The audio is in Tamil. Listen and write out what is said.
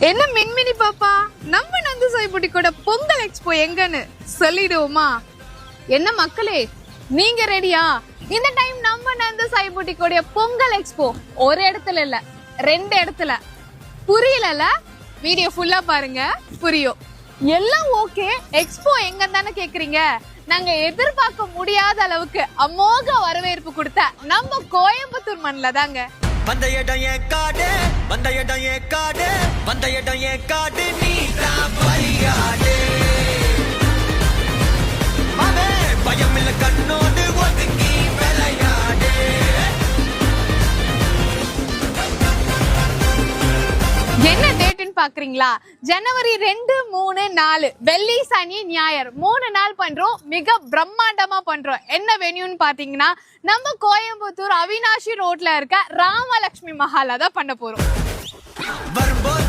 என்ன மின்மினி பாப்பா, நம்ம நந்து சாய்புட்டி கூட பொங்கல் எக்ஸ்போ எங்கன்னு சொல்லிடுவோமா? என்ன மக்களே, நீங்க ரெடியா? இந்த டைம் நம்ம நந்து சாய்புட்டி கூட பொங்கல் எக்ஸ்போ ஒரு இடத்துல இல்ல, 2 இடத்துல. புரியல? வீடியோ ஃபுல்லா பாருங்க, புரியும். எல்லாம் ஓகே, எக்ஸ்போ எங்க தானே கேக்குறீங்க? நாங்க எதிர்பார்க்க முடியாத அளவுக்கு அமோக வரவேற்பு கொடுத்த நம்ம கோயம்புத்தூர் மண்ணில தாங்க. வந்த இடம் ஏன் காடு, வந்த இடம் ஏன் காடு, வந்த இடம் ஏன் காடு, நீ தான் பலியாடு. மாமே பயம் இல்ல, கண்ணோடு ஒதுங்கி விளையாடு. என்ன டேட்னு பாக்குறீங்களா? ஜனவரி 2, 3, 4 வெள்ளி சனி ஞாயிறு 3 நாள் பண்றோம். மிக பிரம்மாண்டமா பண்றோம். என்ன வென்யூன்னு பாத்தீங்கன்னா நம்ம கோயம்புத்தூர் அவினாஷி ரோட்ல இருக்க ராமலட்சுமி மஹால்ல தான் பண்ண போறோம். வரும்போது